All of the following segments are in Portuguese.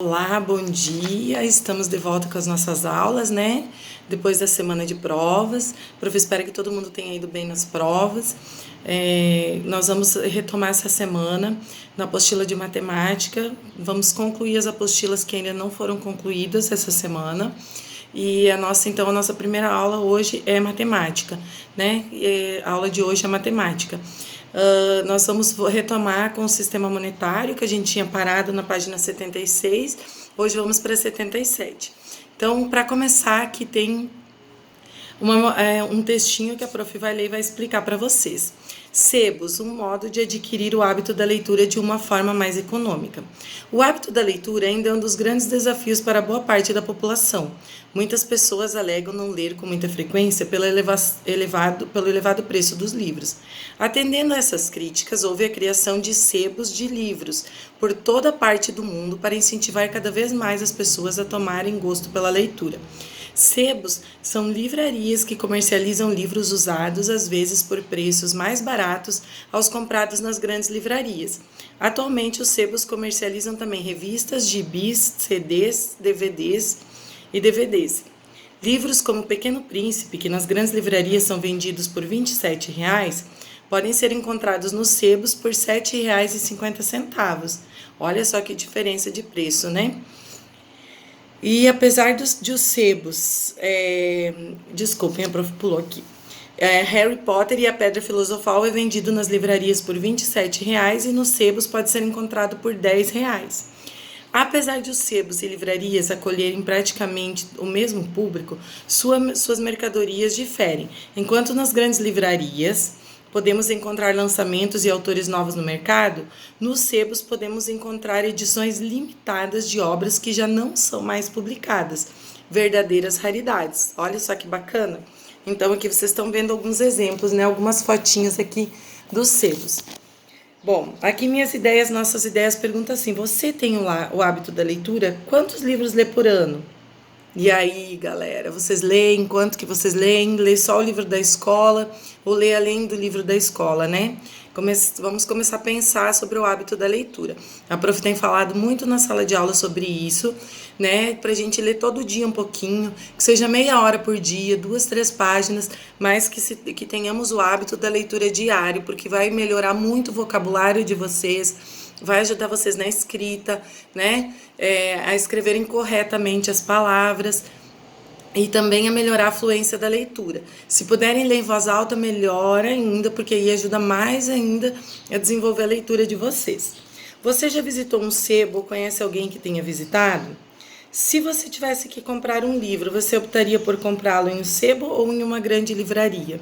Olá, bom dia. Estamos de volta com as nossas aulas, né? Depois da semana de provas. Prof, espero que todo mundo tenha ido bem nas provas. Nós vamos retomar essa semana na apostila de matemática. Vamos concluir as apostilas que ainda não foram concluídas essa semana. E a nossa primeira aula hoje é matemática, né? A aula de hoje é matemática. Nós vamos retomar com o sistema monetário, que a gente tinha parado na página 76, hoje vamos para 77. Então, para começar, aqui tem um textinho que a prof vai ler e vai explicar para vocês. Sebos, um modo de adquirir o hábito da leitura de uma forma mais econômica. O hábito da leitura ainda é um dos grandes desafios para boa parte da população. Muitas pessoas alegam não ler com muita frequência pelo elevado preço dos livros. Atendendo a essas críticas, houve a criação de sebos de livros por toda parte do mundo para incentivar cada vez mais as pessoas a tomarem gosto pela leitura. Sebos são livrarias que comercializam livros usados, às vezes por preços mais baratos aos comprados nas grandes livrarias. Atualmente, os sebos comercializam também revistas, gibis, CDs, DVDs e DVDs. Livros como O Pequeno Príncipe, que nas grandes livrarias são vendidos por R$ 27,00, podem ser encontrados nos sebos por R$ 7,50. Olha só que diferença de preço, né? E apesar de os sebos, desculpem, a prof pulou aqui. Harry Potter e a Pedra Filosofal é vendido nas livrarias por R$ 27,00 e nos sebos pode ser encontrado por R$ 10,00. Apesar de os sebos e livrarias acolherem praticamente o mesmo público, suas mercadorias diferem. Enquanto nas grandes livrarias podemos encontrar lançamentos e autores novos no mercado, nos sebos podemos encontrar edições limitadas de obras que já não são mais publicadas, verdadeiras raridades. Olha só que bacana! Então aqui vocês estão vendo alguns exemplos, né? Algumas fotinhas aqui dos sebos. Bom, aqui nossas ideias perguntam assim: você tem o hábito da leitura? Quantos livros lê por ano? E aí, galera, vocês leem? Quanto que vocês leem? Lê só o livro da escola ou lê além do livro da escola, né? Vamos começar a pensar sobre o hábito da leitura. A prof tem falado muito na sala de aula sobre isso, né? Pra gente ler todo dia um pouquinho, que seja meia hora por dia, 2, 3 páginas, mas que tenhamos o hábito da leitura diária, porque vai melhorar muito o vocabulário de vocês, vai ajudar vocês na escrita, né? A escreverem corretamente as palavras e também a melhorar a fluência da leitura. Se puderem ler em voz alta, melhor ainda, porque aí ajuda mais ainda a desenvolver a leitura de vocês. Você já visitou um sebo ou conhece alguém que tenha visitado? Se você tivesse que comprar um livro, você optaria por comprá-lo em um sebo ou em uma grande livraria?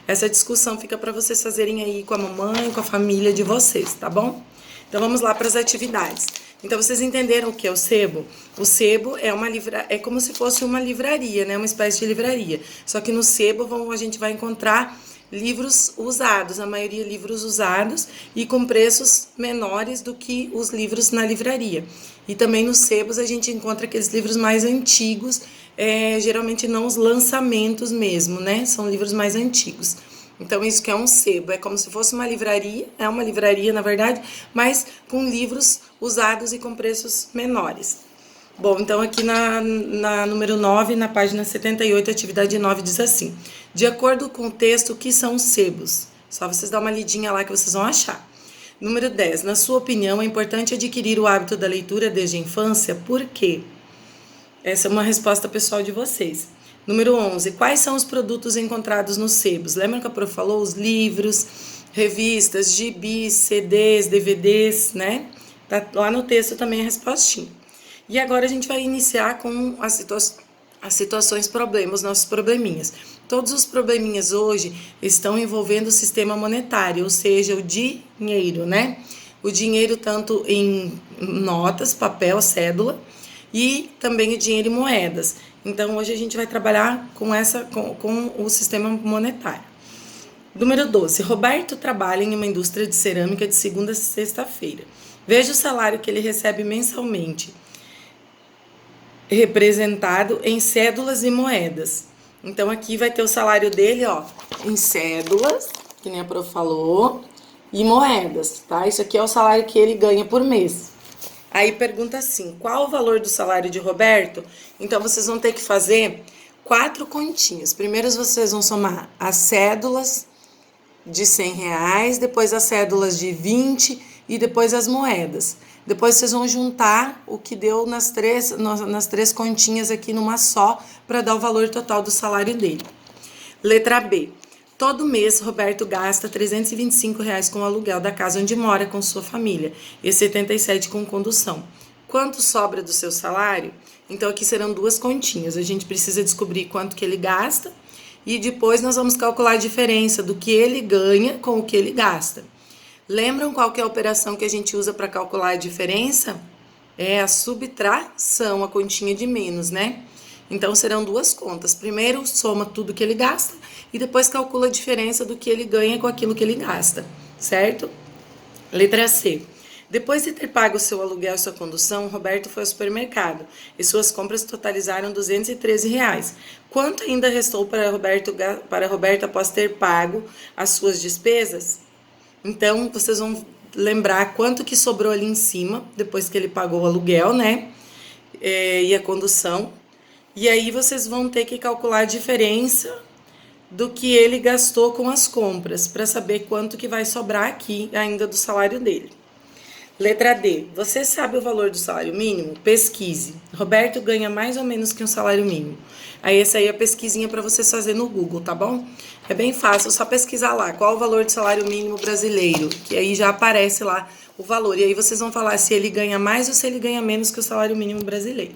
Essa discussão fica para vocês fazerem aí com a mamãe, com a família de vocês, tá bom? Então vamos lá para as atividades. Então vocês entenderam o que é o sebo? O sebo é como se fosse uma livraria, né? Uma espécie de livraria. Só que no sebo a gente vai encontrar livros usados, a maioria livros usados e com preços menores do que os livros na livraria. E também nos sebos a gente encontra aqueles livros mais antigos, geralmente não os lançamentos mesmo, né? São livros mais antigos. Então, isso que é um sebo, é como se fosse uma livraria, é uma livraria, na verdade, mas com livros usados e com preços menores. Bom, então aqui na número 9, na página 78, atividade 9, diz assim: de acordo com o texto, o que são os sebos? Só vocês dar uma lidinha lá que vocês vão achar. Número 10, na sua opinião, é importante adquirir o hábito da leitura desde a infância? Por quê? Essa é uma resposta pessoal de vocês. Número 11, quais são os produtos encontrados nos sebos? Lembra que a prof falou? Os livros, revistas, gibis, CDs, DVDs, né? Tá lá no texto também a respostinha. E agora a gente vai iniciar com as situações problemas, nossos probleminhas. Todos os probleminhas hoje estão envolvendo o sistema monetário, ou seja, o dinheiro, né? O dinheiro tanto em notas, papel, cédula, e também o dinheiro em moedas. Então, hoje a gente vai trabalhar com o sistema monetário. Número 12. Roberto trabalha em uma indústria de cerâmica de segunda a sexta-feira. Veja o salário que ele recebe mensalmente, representado em cédulas e moedas. Então, aqui vai ter o salário dele, ó, em cédulas, que nem a prof falou, e moedas, tá? Isso aqui é o salário que ele ganha por mês. Aí pergunta assim, qual o valor do salário de Roberto? Então vocês vão ter que fazer 4 continhas. Primeiro vocês vão somar as cédulas de R$ 100, depois as cédulas de 20 e depois as moedas. Depois vocês vão juntar o que deu nas três continhas aqui numa só, para dar o valor total do salário dele. Letra B. Todo mês, Roberto gasta R$ 325 com o aluguel da casa onde mora com sua família e 77 com condução. Quanto sobra do seu salário? Então, aqui serão 2 continhas. A gente precisa descobrir quanto que ele gasta e depois nós vamos calcular a diferença do que ele ganha com o que ele gasta. Lembram qual que é a operação que a gente usa para calcular a diferença? É a subtração, a continha de menos, né? Então, serão 2 contas. Primeiro, soma tudo que ele gasta e depois calcula a diferença do que ele ganha com aquilo que ele gasta, certo? Letra C. Depois de ter pago seu aluguel e sua condução, Roberto foi ao supermercado e suas compras totalizaram R$ 213. Quanto ainda restou para Roberto após ter pago as suas despesas? Então, vocês vão lembrar quanto que sobrou ali em cima, depois que ele pagou o aluguel, né? E a condução. E aí, vocês vão ter que calcular a diferença do que ele gastou com as compras, para saber quanto que vai sobrar aqui ainda do salário dele. Letra D. Você sabe o valor do salário mínimo? Pesquise. Roberto ganha mais ou menos que um salário mínimo. Aí essa aí é a pesquisinha para vocês fazerem no Google, tá bom? É bem fácil, só pesquisar lá qual o valor do salário mínimo brasileiro, que aí já aparece lá o valor. E aí vocês vão falar se ele ganha mais ou se ele ganha menos que o salário mínimo brasileiro.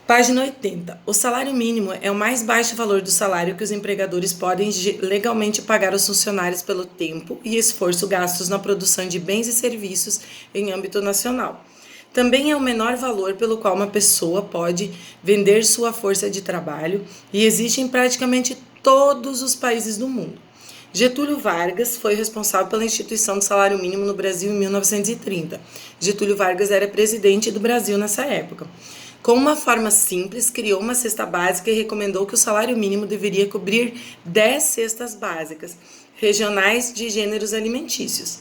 Página 80. O salário mínimo é o mais baixo valor do salário que os empregadores podem legalmente pagar aos funcionários pelo tempo e esforço gastos na produção de bens e serviços em âmbito nacional. Também é o menor valor pelo qual uma pessoa pode vender sua força de trabalho e existe em praticamente todos os países do mundo. Getúlio Vargas foi responsável pela instituição do salário mínimo no Brasil em 1930. Getúlio Vargas era presidente do Brasil nessa época. Com uma forma simples, criou uma cesta básica e recomendou que o salário mínimo deveria cobrir 10 cestas básicas regionais de gêneros alimentícios.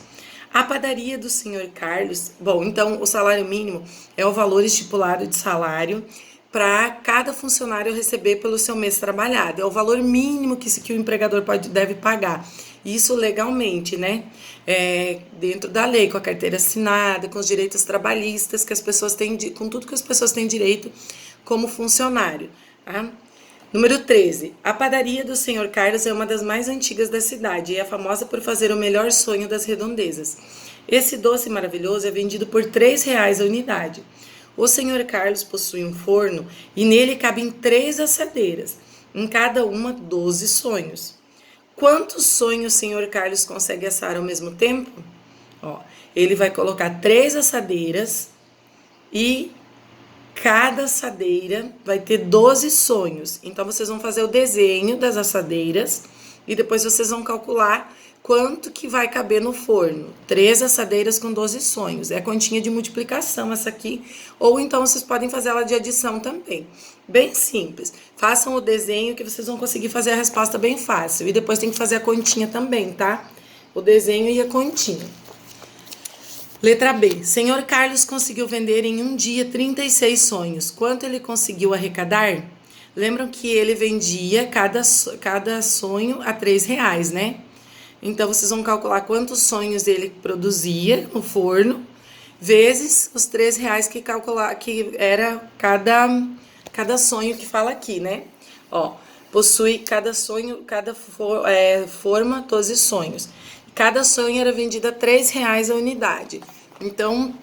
A padaria do Sr. Carlos... Bom, então o salário mínimo é o valor estipulado de salário para cada funcionário receber pelo seu mês trabalhado. É o valor mínimo que o empregador deve pagar. Isso legalmente, né? Dentro da lei, com a carteira assinada, com os direitos trabalhistas que as pessoas têm, com tudo que as pessoas têm direito como funcionário. Tá? Número 13. A padaria do Sr. Carlos é uma das mais antigas da cidade e é famosa por fazer o melhor sonho das redondezas. Esse doce maravilhoso é vendido por R$ 3,00 a unidade. O Sr. Carlos possui um forno e nele cabem 3 assadeiras, em cada uma 12 sonhos. Quantos sonhos o Sr. Carlos consegue assar ao mesmo tempo? Ele vai colocar 3 assadeiras e cada assadeira vai ter 12 sonhos. Então, vocês vão fazer o desenho das assadeiras e depois vocês vão calcular quanto que vai caber no forno. 3 assadeiras com 12 sonhos. É a continha de multiplicação essa aqui. Ou então, vocês podem fazer ela de adição também. Bem simples. Façam o desenho que vocês vão conseguir fazer a resposta bem fácil. E depois tem que fazer a continha também, tá? O desenho e a continha. Letra B. Senhor Carlos conseguiu vender em um dia 36 sonhos. Quanto ele conseguiu arrecadar? Lembram que ele vendia cada sonho a R$ 3,00, né? Então, vocês vão calcular quantos sonhos ele produzia no forno, vezes os R$ 3,00 que era cada sonho que fala aqui, né? Possui cada sonho, forma, 12 sonhos. Cada sonho era vendido a R$ 3,00 a unidade. Então,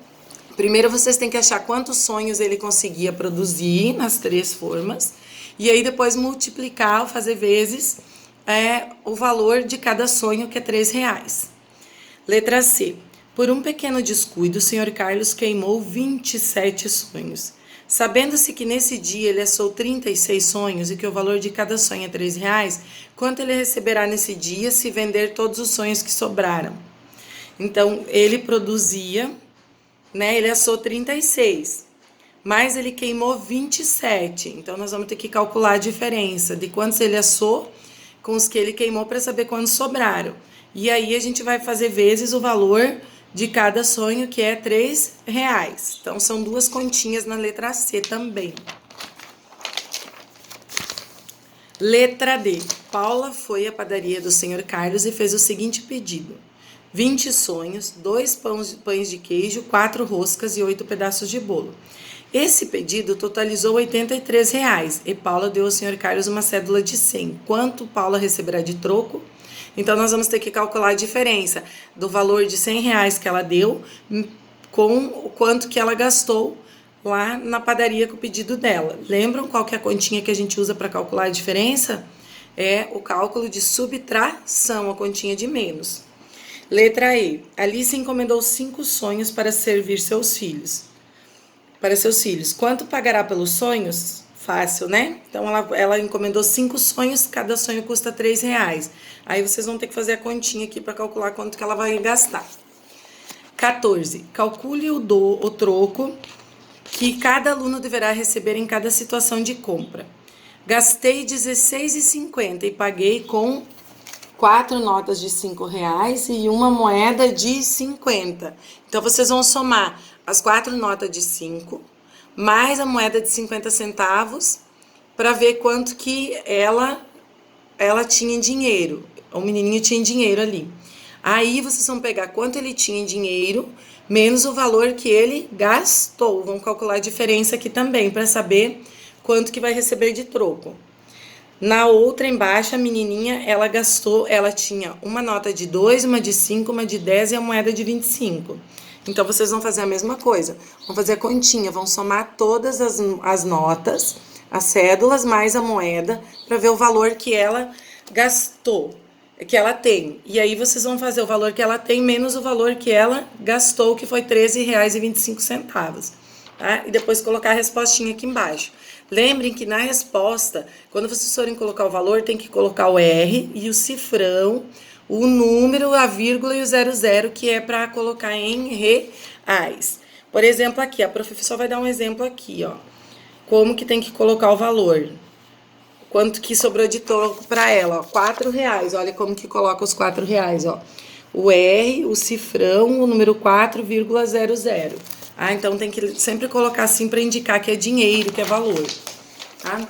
primeiro vocês têm que achar quantos sonhos ele conseguia produzir nas 3 formas. E aí depois multiplicar, fazer vezes o valor de cada sonho, que é R$ 3,00. Letra C. Por um pequeno descuido, o Sr. Carlos queimou 27 sonhos. Sabendo-se que nesse dia ele assou 36 sonhos e que o valor de cada sonho é R$ 3,00, quanto ele receberá nesse dia se vender todos os sonhos que sobraram? Então, ele produzia, né? Ele assou 36, mas ele queimou 27. Então, nós vamos ter que calcular a diferença de quantos ele assou com os que ele queimou para saber quantos sobraram. E aí, a gente vai fazer vezes o valor de cada sonho, que é R$3. Então, são 2 continhas na letra C também. Letra D. Paula foi à padaria do Sr. Carlos e fez o seguinte pedido: 20 sonhos, 2 pães de queijo, 4 roscas e 8 pedaços de bolo. Esse pedido totalizou R$83 e Paula deu ao Sr. Carlos uma cédula de 100. Quanto Paula receberá de troco? Então, nós vamos ter que calcular a diferença do valor de R$100 que ela deu com o quanto que ela gastou lá na padaria com o pedido dela. Lembram qual que é a continha que a gente usa para calcular a diferença? É o cálculo de subtração, a continha de menos. Letra E. Alice encomendou 5 sonhos para servir seus filhos. Para seus filhos. Quanto pagará pelos sonhos? Fácil, né? Então, ela encomendou 5 sonhos, cada sonho custa R$3. Aí, vocês vão ter que fazer a continha aqui para calcular quanto que ela vai gastar. 14. Calcule o troco que cada aluno deverá receber em cada situação de compra. Gastei R$16,50 e paguei com 4 notas de R$5 e uma moeda de 50. Então, vocês vão somar as 4 notas de 5 mais a moeda de 50 centavos para ver quanto que ela tinha em dinheiro. O menininho tinha dinheiro ali. Aí, vocês vão pegar quanto ele tinha em dinheiro menos o valor que ele gastou. Vamos calcular a diferença aqui também para saber quanto que vai receber de troco. Na outra embaixo, a menininha, ela tinha uma nota de 2, uma de 5, uma de 10 e a moeda de 25. Então, vocês vão fazer a mesma coisa. Vão fazer a continha, vão somar todas as notas, as cédulas, mais a moeda, para ver o valor que ela gastou, que ela tem. E aí, vocês vão fazer o valor que ela tem menos o valor que ela gastou, que foi R$13,25. Tá? E depois colocar a respostinha aqui embaixo. Lembrem que na resposta, quando vocês forem colocar o valor, tem que colocar o R e o cifrão, o número, a vírgula e o 00, que é para colocar em reais. Por exemplo, aqui, a professora vai dar um exemplo aqui, ó. Como que tem que colocar o valor. Quanto que sobrou de troco para ela, ó. R$4. Olha como que coloca os R$4, ó. O R, o cifrão, o número 4,00. Então tem que sempre colocar assim para indicar que é dinheiro, que é valor, tá?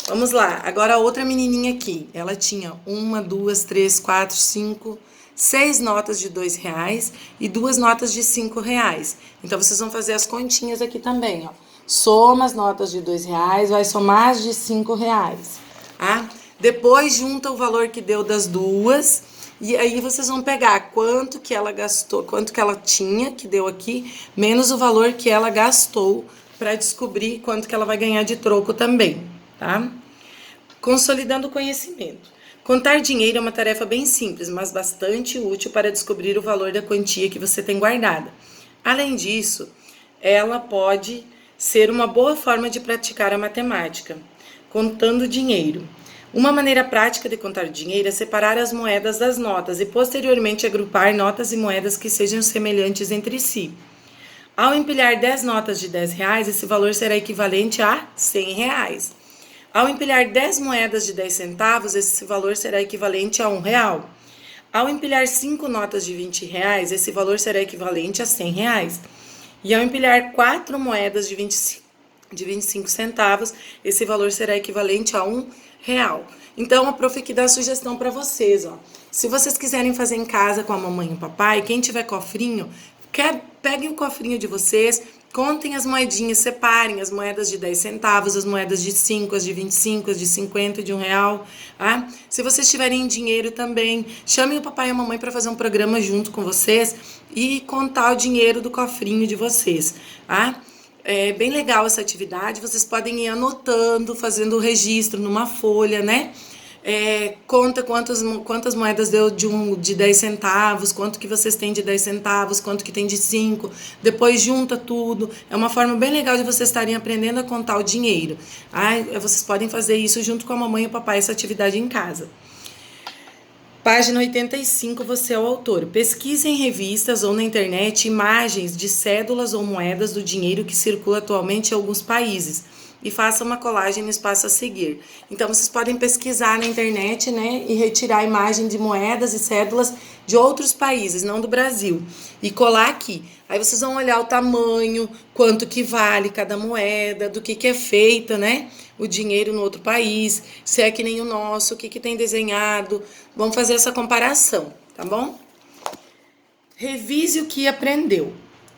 Vamos lá, agora a outra menininha aqui, ela tinha 1, 2, 3, 4, 5, 6 notas de R$2 e 2 notas de R$5. Então, vocês vão fazer as continhas aqui também, ó. Soma as notas de R$2, vai somar as de R$5, tá? Depois, junta o valor que deu das duas. E aí, vocês vão pegar quanto que ela gastou, quanto que ela tinha, que deu aqui, menos o valor que ela gastou, para descobrir quanto que ela vai ganhar de troco também, tá? Consolidando o conhecimento. Contar dinheiro é uma tarefa bem simples, mas bastante útil para descobrir o valor da quantia que você tem guardada. Além disso, ela pode ser uma boa forma de praticar a matemática, contando dinheiro. Uma maneira prática de contar dinheiro é separar as moedas das notas e posteriormente agrupar notas e moedas que sejam semelhantes entre si. Ao empilhar 10 notas de R$10, esse valor será equivalente a R$100. Ao empilhar 10 moedas de 10 centavos, esse valor será equivalente a R$1. Ao empilhar 5 notas de R$20, esse valor será equivalente a R$100. E ao empilhar 4 moedas de 25 centavos, esse valor será equivalente a R$1. Então, a prof aqui dá a sugestão para vocês, ó. Se vocês quiserem fazer em casa com a mamãe e o papai, quem tiver cofrinho, peguem o cofrinho de vocês, contem as moedinhas, separem as moedas de 10 centavos, as moedas de 5, as de 25, as de 50 e de R$1, tá? Se vocês tiverem dinheiro também, chamem o papai e a mamãe para fazer um programa junto com vocês e contar o dinheiro do cofrinho de vocês, tá? É bem legal essa atividade, vocês podem ir anotando, fazendo o registro numa folha, né? Conta quantas moedas deu de 10 centavos, quanto que vocês têm de 10 centavos, quanto que tem de 5, depois junta tudo. É uma forma bem legal de vocês estarem aprendendo a contar o dinheiro. Vocês podem fazer isso junto com a mamãe e o papai, essa atividade em casa. Página 85, você é o autor. Pesquise em revistas ou na internet imagens de cédulas ou moedas do dinheiro que circula atualmente em alguns países e faça uma colagem no espaço a seguir. Então, vocês podem pesquisar na internet, né, e retirar a imagem de moedas e cédulas de outros países, não do Brasil, e colar aqui. Aí vocês vão olhar o tamanho, quanto que vale cada moeda, do que é feita, né, o dinheiro no outro país, se é que nem o nosso, o que tem desenhado. Vamos fazer essa comparação, tá bom? Revise o que aprendeu.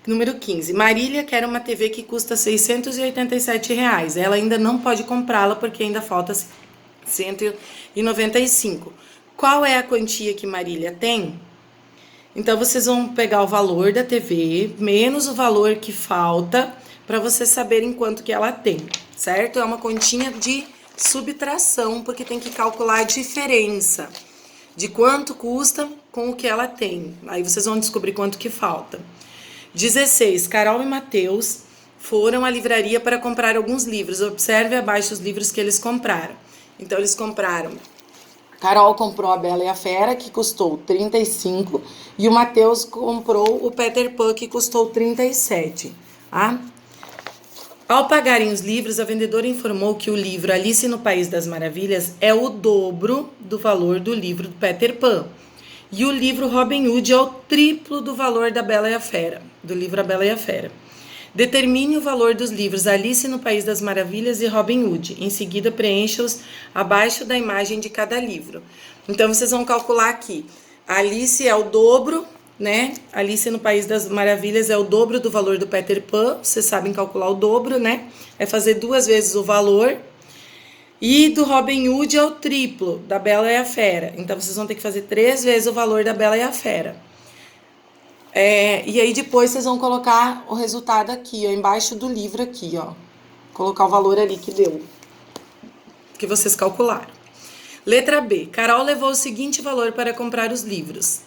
Número 15. Marília quer uma TV que custa R$ 687. Ela ainda não pode comprá-la porque ainda falta 195. Qual é a quantia que Marília tem? Então, vocês vão pegar o valor da TV, menos o valor que falta, para vocês saberem quanto que ela tem, certo? É uma continha de subtração, porque tem que calcular a diferença de quanto custa com o que ela tem. Aí vocês vão descobrir quanto que falta. 16. Carol e Matheus foram à livraria para comprar alguns livros. Observe abaixo os livros que eles compraram. Então, eles compraram... Carol comprou a Bela e a Fera, que custou 35, e o Matheus comprou o Peter Pan, que custou 37, tá? Ao pagarem os livros, a vendedora informou que o livro Alice no País das Maravilhas é o dobro do valor do livro do Peter Pan. E o livro Robin Hood é o triplo do valor da Bela e a Fera, do livro A Bela e a Fera. Determine o valor dos livros Alice no País das Maravilhas e Robin Hood. Em seguida, preencha-os abaixo da imagem de cada livro. Então, vocês vão calcular aqui. Alice é o dobro, né? Alice no País das Maravilhas é o dobro do valor do Peter Pan. Vocês sabem calcular o dobro, né? É fazer 2 vezes o valor. E do Robin Hood é o triplo da Bela e a Fera. Então, vocês vão ter que fazer 3 vezes o valor da Bela e a Fera. E aí depois vocês vão colocar o resultado aqui, ó, embaixo do livro aqui, ó. Colocar o valor ali que deu, que vocês calcularam. Letra B. Carol levou o seguinte valor para comprar os livros.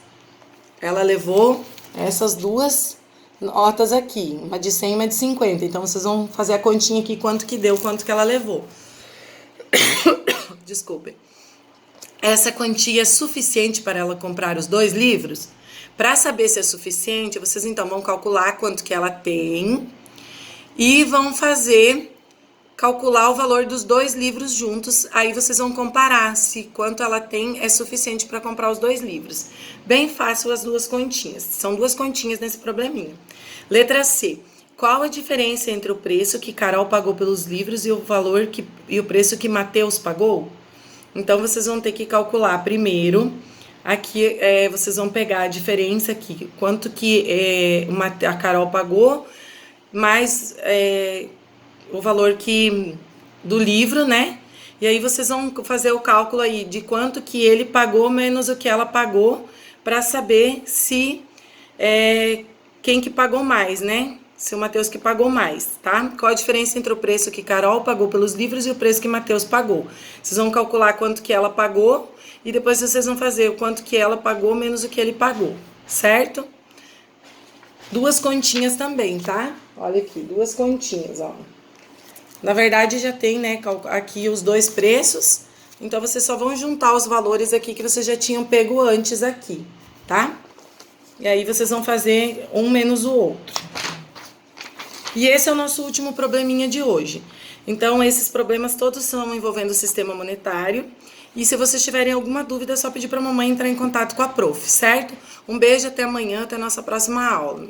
Ela levou essas 2 notas aqui, uma de 100 e uma de 50. Então, vocês vão fazer a continha aqui, quanto que deu, quanto que ela levou. Desculpem. Essa quantia é suficiente para ela comprar os 2 livros? Para saber se é suficiente, vocês então vão calcular quanto que ela tem e vão calcular o valor dos 2 livros juntos. Aí vocês vão comparar se quanto ela tem é suficiente para comprar os 2 livros. Bem fácil as 2 continhas. São 2 continhas nesse probleminha. Letra C. Qual a diferença entre o preço que Carol pagou pelos livros e o preço que Matheus pagou? Então, vocês vão ter que calcular primeiro. Aqui vocês vão pegar a diferença aqui, quanto que a Carol pagou, mais o valor do livro, né? E aí vocês vão fazer o cálculo aí de quanto que ele pagou menos o que ela pagou, para saber se quem que pagou mais, né? Se o Matheus que pagou mais, tá? Qual a diferença entre o preço que Carol pagou pelos livros e o preço que Matheus pagou? Vocês vão calcular quanto que ela pagou e depois vocês vão fazer o quanto que ela pagou menos o que ele pagou, certo? 2 continhas também, tá? Olha aqui, 2 continhas, ó. Na verdade, já tem, né, aqui os 2 preços. Então, vocês só vão juntar os valores aqui que vocês já tinham pego antes aqui, tá? E aí, vocês vão fazer um menos o outro. E esse é o nosso último probleminha de hoje. Então, esses problemas todos são envolvendo o sistema monetário. E se vocês tiverem alguma dúvida, é só pedir para a mamãe entrar em contato com a prof, certo? Um beijo, até amanhã, até a nossa próxima aula.